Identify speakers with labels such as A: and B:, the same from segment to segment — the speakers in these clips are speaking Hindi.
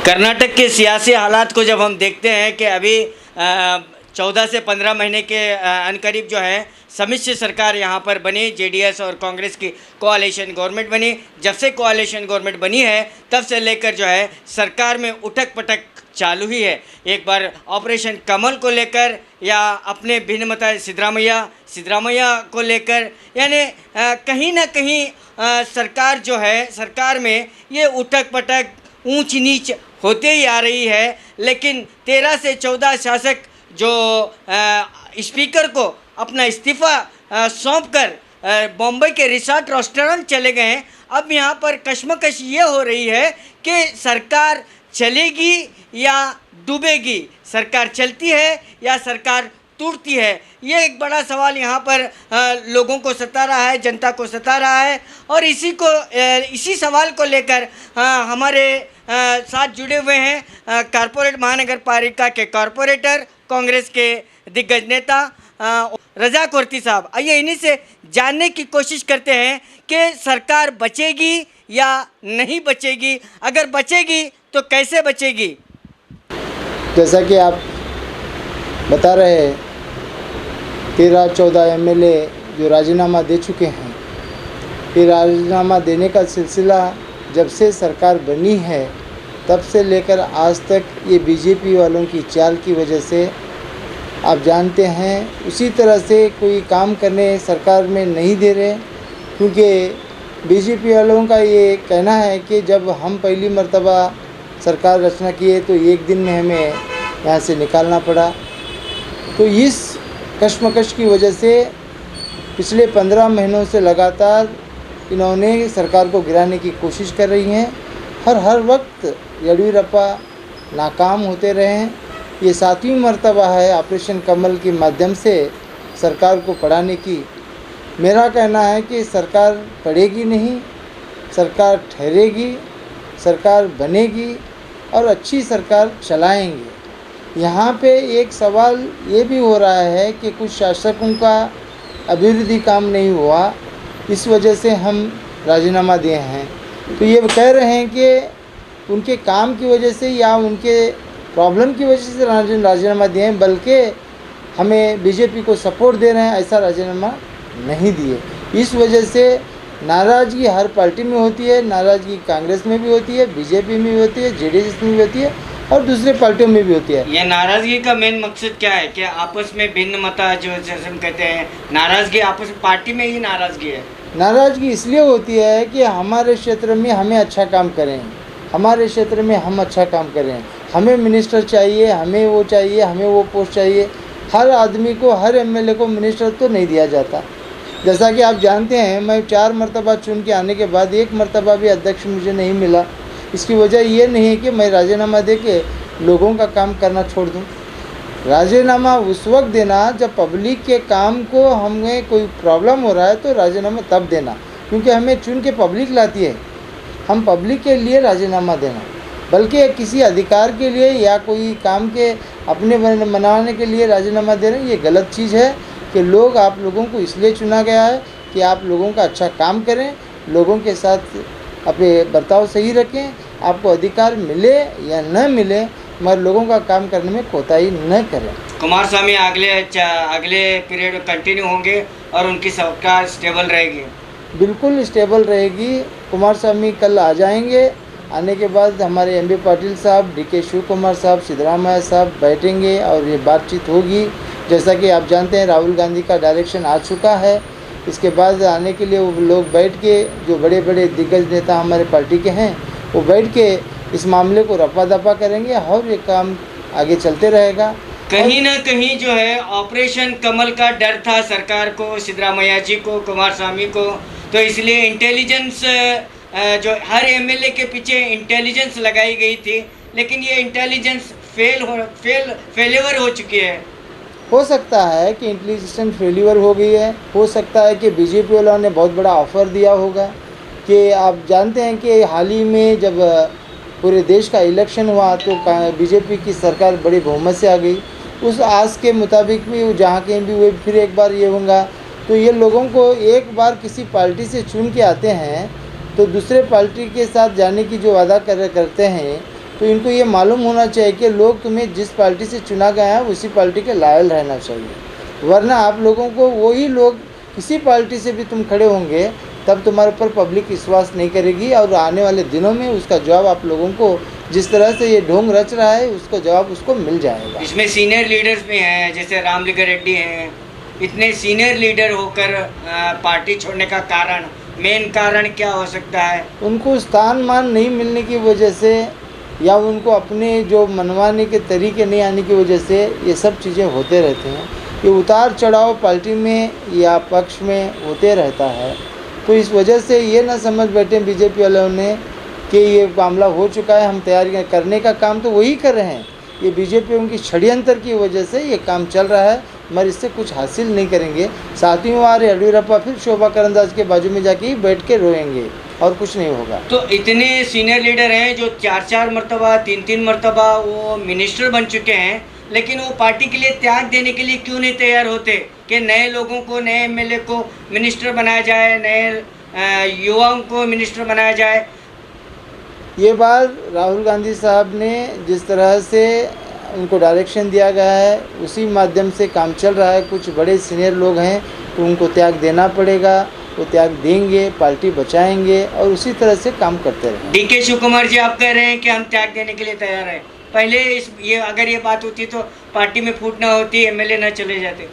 A: कर्नाटक के सियासी हालात को जब हम देखते हैं कि अभी 14 से 15 महीने के अनकरीब जो है सम्मिश्र सरकार यहाँ पर बनी, जेडीएस और कांग्रेस की कोalition गवर्नमेंट बनी। जब से कोalition गवर्नमेंट बनी है तब से लेकर जो है सरकार में उठक पटक चालू ही है। एक बार ऑपरेशन कमल को लेकर या अपने भिन्नमता सिद्धरामैया को लेकर, यानी कहीं ना कहीं सरकार जो है, सरकार में ये उठक पटक ऊंच नीच होते ही आ रही है। लेकिन 13 से 14 शासक जो स्पीकर को अपना इस्तीफ़ा सौंपकर बॉम्बे के रिसोर्ट रेस्टोरेंट चले गए हैं। अब यहाँ पर कश्मकश ये हो रही है कि सरकार चलेगी या डूबेगी, सरकार चलती है या सरकार टूटती है। ये एक बड़ा सवाल यहाँ पर लोगों को सता रहा है, जनता को सता रहा है। और इसी सवाल को लेकर हमारे साथ जुड़े हुए हैं कारपोरेट महानगर पालिका के कॉरपोरेटर, कांग्रेस के दिग्गज नेता रजा कोर्ती साहब। आइए इन्हीं से जानने की कोशिश करते हैं कि सरकार बचेगी या नहीं बचेगी, अगर बचेगी तो कैसे बचेगी।
B: जैसा कि आप बता रहे हैं, 13-14 एमएलए जो राजीनामा दे चुके हैं, ये राजीनामा देने का सिलसिला जब से सरकार बनी है तब से लेकर आज तक ये बीजेपी वालों की चाल की वजह से आप जानते हैं, उसी तरह से कोई काम करने सरकार में नहीं दे रहे। क्योंकि बीजेपी वालों का ये कहना है कि जब हम पहली मर्तबा सरकार रचना किए तो एक दिन में हमें यहाँ से निकालना पड़ा। तो इस कश्मकश की वजह से पिछले 15 महीनों से लगातार इन्होंने सरकार को गिराने की कोशिश कर रही हैं। हर वक्त येडियुरप्पा नाकाम होते रहे हैं। ये 7वीं मर्तबा है ऑपरेशन कमल के माध्यम से सरकार को पढ़ाने की। मेरा कहना है कि सरकार पड़ेगी नहीं, सरकार ठहरेगी, सरकार बनेगी और अच्छी सरकार चलाएंगे। यहाँ पे एक सवाल ये भी हो रहा है कि कुछ शासकों का अभिवृद्धि काम नहीं हुआ, इस वजह से हम राजीनामा दिए हैं। तो ये कह रहे हैं कि उनके काम की वजह से या उनके प्रॉब्लम की वजह से राजीनामा दिए हैं, बल्कि हमें बीजेपी को सपोर्ट दे रहे हैं, ऐसा राजीनामा नहीं दिए। इस वजह से नाराज़गी हर पार्टी में होती है, नाराज़गी कांग्रेस में भी होती है, बीजेपी में भी होती है, जेडीएस में भी होती है और दूसरे पार्टियों में भी होती है।
A: ये नाराज़गी का मेन मकसद क्या है कि आपस में भिन्न मता जो जैसे हम कहते हैं, नाराज़गी आपस में पार्टी में ही नाराज़गी है।
B: नाराज़गी इसलिए होती है कि हमारे क्षेत्र में हमें अच्छा काम करें, हमारे क्षेत्र में हम अच्छा काम करें, हमें मिनिस्टर चाहिए, हमें वो चाहिए, हमें वो पोस्ट चाहिए। हर आदमी को, हर एमएलए को मिनिस्टर तो नहीं दिया जाता। जैसा कि आप जानते हैं, मैं 4 मरतबा चुन के आने के बाद 1 मरतबा भी अध्यक्ष मुझे नहीं मिला। इसकी वजह ये नहीं है कि मैं राजीनामा दे के लोगों का काम करना छोड़ दूं। राजीनामा उस वक्त देना जब पब्लिक के काम को हमें कोई प्रॉब्लम हो रहा है तो राजीनामा तब देना, क्योंकि हमें चुन के पब्लिक लाती है। हम पब्लिक के लिए राजीनामा देना, बल्कि किसी अधिकार के लिए या कोई काम के अपने मनाने के लिए राजीनामा दे रहे हैं, ये गलत चीज़ है। कि लोग आप लोगों को इसलिए चुना गया है कि आप लोगों का अच्छा काम करें, लोगों के साथ अपने बर्ताव सही रखें। आपको अधिकार मिले या न मिले, मगर लोगों का काम करने में कोताही न करें।
A: कुमारस्वामी अगले पीरियड में कंटिन्यू होंगे और उनकी सरकार स्टेबल रहेगी?
B: बिल्कुल स्टेबल रहेगी। कुमारस्वामी कल आ जाएंगे। आने के बाद हमारे एमबी पाटिल साहब, डीके शिव कुमार साहब, सिद्धरामैया साहब बैठेंगे और ये बातचीत होगी। जैसा कि आप जानते हैं, राहुल गांधी का डायरेक्शन आ चुका है। इसके बाद आने के लिए वो लोग बैठ के, जो बड़े बड़े दिग्गज नेता हमारे पार्टी के हैं, वो बैठ के इस मामले को रफा दफा करेंगे और ये काम आगे चलते रहेगा।
A: कहीं ना कहीं जो है ऑपरेशन कमल का डर था सरकार को, सिद्धरामैया जी को, कुमारस्वामी को, तो इसलिए इंटेलिजेंस जो हर एमएलए के पीछे इंटेलिजेंस लगाई गई थी, लेकिन ये इंटेलिजेंस फेलिवर हो चुकी है।
B: हो सकता है कि इंटेलिजेंस फेलिवर हो गई है। हो सकता है कि बीजेपी वालों ने बहुत बड़ा ऑफ़र दिया होगा। कि आप जानते हैं कि हाल ही में जब पूरे देश का इलेक्शन हुआ तो बीजेपी की सरकार बड़ी बहुमत से आ गई। उस आस के मुताबिक भी जहाँ कहीं भी वो फिर एक बार ये होगा। तो ये लोगों को एक बार किसी पार्टी से चुन के आते हैं तो दूसरे पार्टी के साथ जाने की जो वादा करते हैं, तो इनको ये मालूम होना चाहिए कि लोग तुम्हें जिस पार्टी से चुना गया है उसी पार्टी के लायल रहना चाहिए, वरना आप लोगों को वही लोग किसी पार्टी से भी तुम खड़े होंगे तब तुम्हारे ऊपर पब्लिक विश्वास नहीं करेगी, और आने वाले दिनों में उसका जवाब आप लोगों को जिस तरह से ये ढोंग रच रहा है उसका जवाब उसको मिल जाएगा।
A: इसमें सीनियर लीडर्स भी हैं, जैसे रामलिंगा रेड्डी हैं, इतने सीनियर लीडर होकर पार्टी छोड़ने का कारण, मेन कारण क्या हो सकता है?
B: उनको स्थान मान नहीं मिलने की वजह से या उनको अपने जो मनवाने के तरीके नहीं आने की वजह से ये सब चीज़ें होते रहते हैं। ये उतार चढ़ाव पार्टी में या पक्ष में होते रहता है, तो इस वजह से ये ना समझ बैठे बीजेपी वालों ने कि ये मामला हो चुका है, हम तैयारी करने का काम तो वही कर रहे हैं। ये बीजेपी उनकी षड्यंत्र की वजह से ये काम चल रहा है, मगर इससे कुछ हासिल नहीं करेंगे। 7वीं बार येडियुरप्पा फिर शोभा करंद्लाजे के बाजू में जाके ही बैठ के रोएंगे और कुछ नहीं होगा।
A: तो इतने सीनियर लीडर हैं जो 4-4 मरतबा 3-3 मरतबा वो मिनिस्टर बन चुके हैं, लेकिन वो पार्टी के लिए त्याग देने के लिए क्यों नहीं तैयार होते कि नए लोगों को, नए एमएलए को मिनिस्टर बनाया जाए, नए युवाओं को मिनिस्टर बनाया जाए?
B: ये बार राहुल गांधी साहब ने जिस तरह से उनको डायरेक्शन दिया गया है उसी माध्यम से काम चल रहा है। कुछ बड़े सीनियर लोग हैं तो उनको त्याग देना पड़ेगा, वो त्याग देंगे, पार्टी बचाएंगे और उसी तरह से काम करते रहेंगे।
A: डीके शिव कुमार जी, आप कह रहे हैं कि हम त्याग देने के लिए तैयार हैं। पहले अगर ये बात होती तो पार्टी में फूट ना होती, एमएलए ना चले जाते।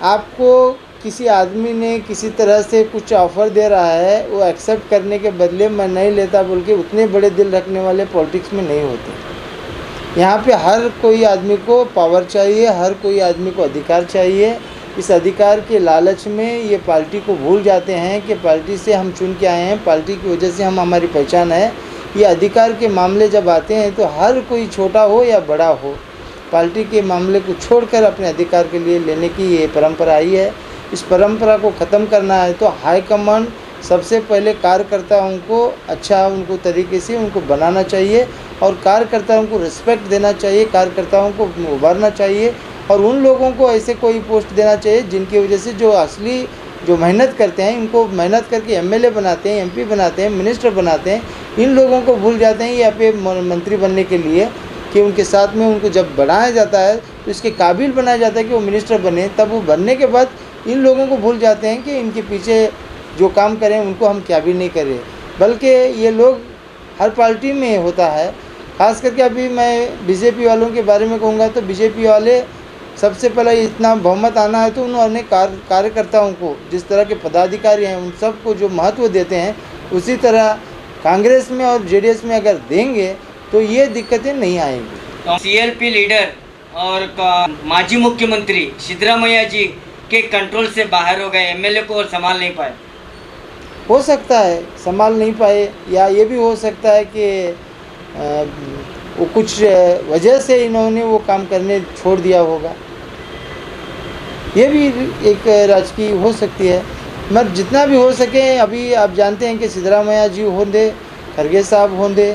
B: आपको किसी आदमी ने किसी तरह से कुछ ऑफ़र दे रहा है, वो एक्सेप्ट करने के बदले मैं नहीं लेता बोल के उतने बड़े दिल रखने वाले पॉलिटिक्स में नहीं होते। यहाँ पे हर कोई आदमी को पावर चाहिए, हर कोई आदमी को अधिकार चाहिए। इस अधिकार के लालच में ये पार्टी को भूल जाते हैं कि पार्टी से हम चुन के आए हैं, पार्टी की वजह से हम हमारी पहचान है। ये अधिकार के मामले जब आते हैं तो हर कोई छोटा हो या बड़ा हो, पार्टी के मामले को छोड़कर अपने अधिकार के लिए लेने की ये परंपरा आई है। इस परंपरा को ख़त्म करना है तो हाईकमान सबसे पहले कार्यकर्ताओं को अच्छा उनको तरीके से उनको बनाना चाहिए और कार्यकर्ताओं को रिस्पेक्ट देना चाहिए, कार्यकर्ताओं को उभारना चाहिए और उन लोगों को ऐसे कोई पोस्ट देना चाहिए जिनकी वजह से जो असली जो मेहनत करते हैं, इनको मेहनत करके एमएलए बनाते हैं, एमपी बनाते हैं, मिनिस्टर बनाते हैं, इन लोगों को भूल जाते हैं यहाँ पे मंत्री बनने के लिए कि उनके साथ में उनको जब बनाया जाता है तो इसके काबिल बनाया जाता है कि वो मिनिस्टर बने। तब वो बनने के बाद इन लोगों को भूल जाते हैं कि इनके पीछे जो काम करें उनको हम क्या भी नहीं करें। बल्कि ये लोग हर पार्टी में होता है, ख़ास करके अभी मैं बीजेपी वालों के बारे में कहूँगा तो बीजेपी वाले सबसे पहले इतना बहुमत आना है तो उन्होंने कार्यकर्ताओं को जिस तरह के पदाधिकारी हैं उन सबको जो महत्व देते हैं उसी तरह कांग्रेस में और जेडीएस में अगर देंगे तो ये दिक्कतें नहीं आएंगी।
A: सीएलपी लीडर और माजी मुख्यमंत्री सिद्धरामैया जी के कंट्रोल से बाहर हो गए, एमएलए को और संभाल नहीं पाए।
B: हो सकता है संभाल नहीं पाए, या ये भी हो सकता है कि वो कुछ वजह से इन्होंने वो काम करने छोड़ दिया होगा, ये भी एक राजकीय हो सकती है। मगर जितना भी हो सके, अभी आप जानते हैं कि सिद्धरामैया जी होंगे, खरगे साहब होंगे,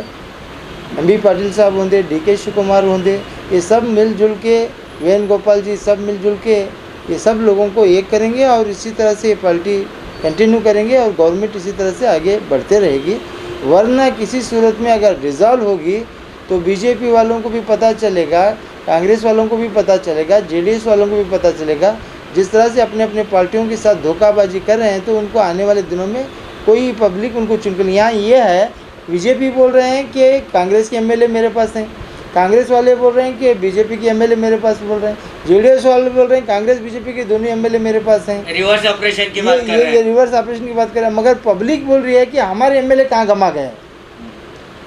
B: एमबी पाटिल साहब होंगे, डीके शिव कुमार होंगे, ये सब मिलजुल के, वेणुगोपाल जी सब मिलजुल के ये सब लोगों को एक करेंगे और इसी तरह से ये पार्टी कंटिन्यू करेंगे और गवर्नमेंट इसी तरह से आगे बढ़ते रहेगी। वरना किसी सूरत में अगर डिज़ॉल्व होगी तो बीजेपी वालों को भी पता चलेगा, कांग्रेस वालों को भी पता चलेगा, जेडीएस वालों को भी पता चलेगा, जिस तरह से अपने अपने पार्टियों के साथ धोखाबाजी कर रहे हैं तो उनको आने वाले दिनों में कोई पब्लिक उनको चुनकर। यहाँ ये है, बीजेपी बोल रहे हैं कि कांग्रेस के एमएलए मेरे पास हैं, कांग्रेस वाले बोल रहे हैं कि बीजेपी के एमएलए मेरे पास बोल रहे हैं, जेडीएस वाले बोल रहे हैं कांग्रेस बीजेपी के दोनों एमएलए मेरे पास हैं।
A: रिवर्स ऑपरेशन की बात कर रहे हैं।
B: ये रिवर्स ऑपरेशन की बात कर रहे हैं, मगर पब्लिक बोल रही है कि हमारे एमएलए कहाँ गमा गए।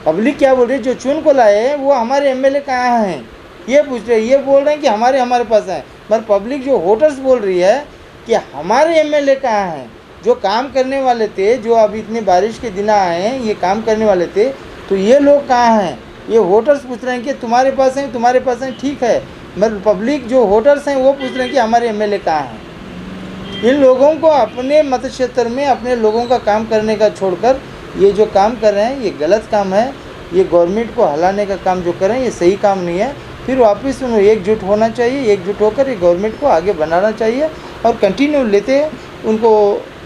B: पब्लिक क्या बोल रही है, जो चुन को लाए वो हमारे एमएलए कहाँ हैं ये पूछ रहे हैं। ये बोल रहे हैं कि हमारे पास हैं, मगर पब्लिक जो वोटर्स बोल रही है कि हमारे एमएलए कहाँ हैं, जो काम करने वाले थे, जो अभी इतने बारिश के दिन आए हैं ये काम करने वाले थे, तो ये लोग कहाँ हैं। ये वोटर्स पूछ रहे हैं कि तुम्हारे पास हैं, ठीक है, मगर पब्लिक जो वोटर्स हैं वो पूछ रहे हैं कि हमारे एमएलए कहाँ हैं। इन लोगों को अपने मत क्षेत्र में अपने लोगों का काम करने का छोड़कर ये जो काम कर रहे हैं ये गलत काम है। ये गवर्नमेंट को हिलाने का काम जो कर रहे हैं ये सही काम नहीं है। फिर वापस उन्हें एकजुट होना चाहिए, एकजुट होकर ये गवर्नमेंट को आगे बनाना चाहिए और कंटिन्यू लेते उनको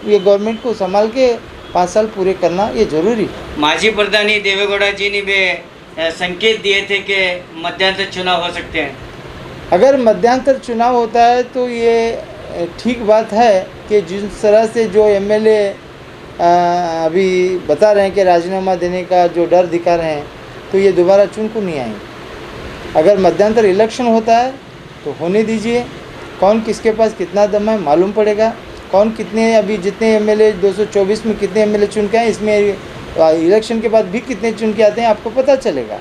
B: ये गवर्नमेंट को संभाल के 5 साल पूरे करना ये जरूरी है।
A: माजी प्रधानी देवेगौड़ा जी ने भी संकेत दिए थे कि मध्यांतर चुनाव हो सकते हैं।
B: अगर मध्यांतर चुनाव होता है तो ये ठीक बात है कि जिस तरह से जो एमएलए अभी बता रहे हैं कि राजीनामा देने का जो डर दिखा रहे हैं, तो ये दोबारा चुन को नहीं आएंगे। अगर मध्यांतर इलेक्शन होता है तो होने दीजिए, कौन किसके पास कितना दम है मालूम पड़ेगा। कौन कितने, अभी जितने एमएलए 224 में कितने एमएलए चुन के आए, इसमें इलेक्शन के बाद भी कितने चुन के आते हैं आपको पता चलेगा।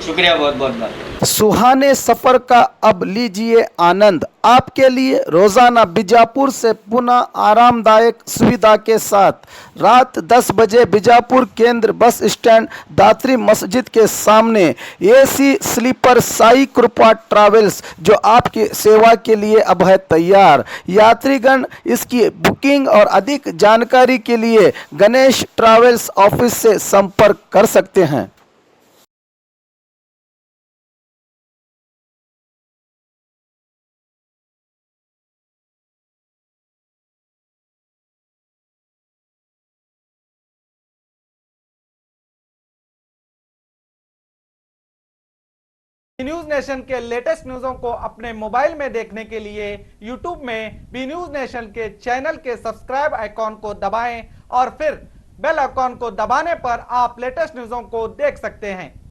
A: शुक्रिया बहुत बहुत।
C: सुहाने सफर का अब लीजिए आनंद। आपके लिए रोजाना बीजापुर से पुनः आरामदायक सुविधा के साथ रात 10 बजे बीजापुर केंद्र बस स्टैंड दात्री मस्जिद के सामने एसी स्लीपर साई कृपा ट्रैवल्स जो आपकी सेवा के लिए अब है तैयार। यात्रीगण इसकी बुकिंग और अधिक जानकारी के लिए गणेश ट्रैवल्स ऑफिस से संपर्क कर सकते हैं।
D: न्यूज नेशन के लेटेस्ट न्यूज़ों को अपने मोबाइल में देखने के लिए YouTube में बी न्यूज नेशन के चैनल के सब्सक्राइब आइकॉन को दबाएं और फिर बेल आइकॉन को दबाने पर आप लेटेस्ट न्यूज़ों को देख सकते हैं।